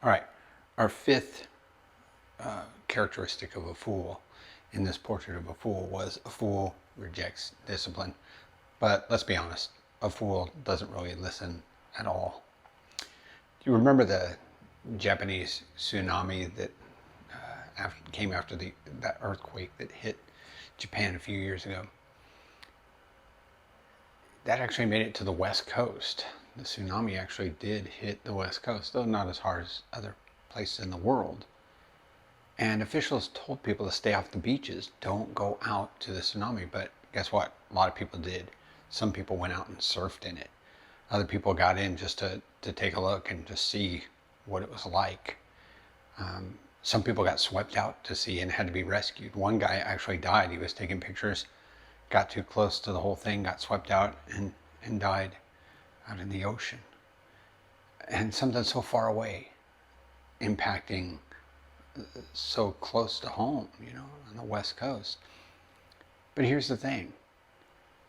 All right, our fifth characteristic of a fool in this portrait of a fool was a fool rejects discipline. But let's be honest, a fool doesn't really listen at all. Do you remember the Japanese tsunami that came after that earthquake that hit Japan a few years ago? That actually made it to the West Coast. The tsunami actually did hit the West Coast, though not as hard as other places in the world. And officials told people to stay off the beaches, don't go out to the tsunami. But guess what? A lot of people did. Some people went out and surfed in it. Other people got in just to take a look and just see what it was like. Some people got swept out to sea and had to be rescued. One guy actually died. He was taking pictures, got too close to the whole thing, got swept out and died out in the ocean. And something so far away impacting so close to home, on the West Coast. But here's the thing.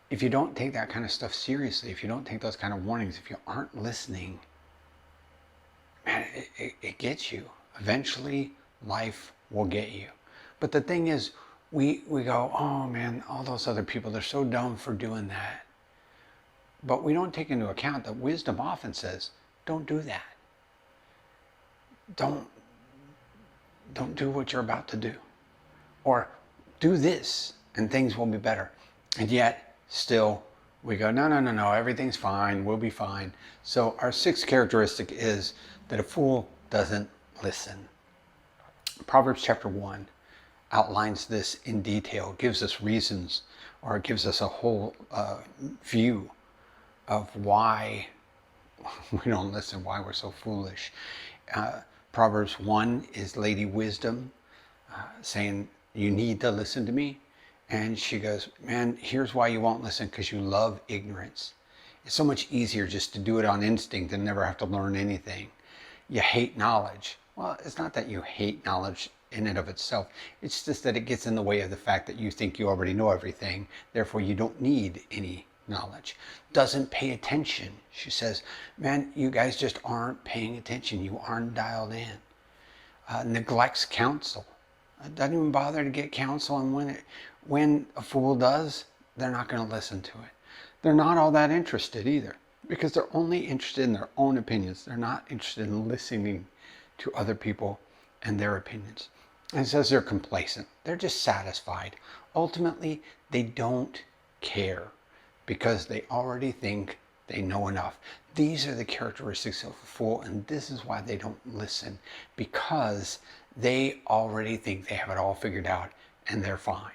If you don't take that kind of stuff seriously, if you don't take those kind of warnings, if you aren't listening, man, it gets you. Eventually, life will get you. But the thing is, we go, oh man, all those other people, they're so dumb for doing that. But we don't take into account that wisdom often says, don't do that. Don't do what you're about to do. Or do this and things will be better. And yet, still, we go, no, everything's fine, we'll be fine. So our sixth characteristic is that a fool doesn't listen. Proverbs chapter 1 outlines this in detail, gives us reasons, or it gives us a whole view of why we don't listen, why we're so foolish. Proverbs 1 is Lady Wisdom saying, you need to listen to me. And she goes, man, here's why you won't listen, because you love ignorance. It's so much easier just to do it on instinct and never have to learn anything. You hate knowledge. Well, it's not that you hate knowledge in and of itself. It's just that it gets in the way of the fact that you think you already know everything. Therefore, you don't need any knowledge. Doesn't pay attention. She says, man, you guys just aren't paying attention. You aren't dialed in. Neglects counsel. Doesn't even bother to get counsel. And when a fool does, they're not going to listen to it. They're not all that interested either, because they're only interested in their own opinions. They're not interested in listening to other people and their opinions. And it says they're complacent. They're just satisfied. Ultimately, they don't care because they already think they know enough. These are the characteristics of a fool, and this is why they don't listen, because they already think they have it all figured out and they're fine.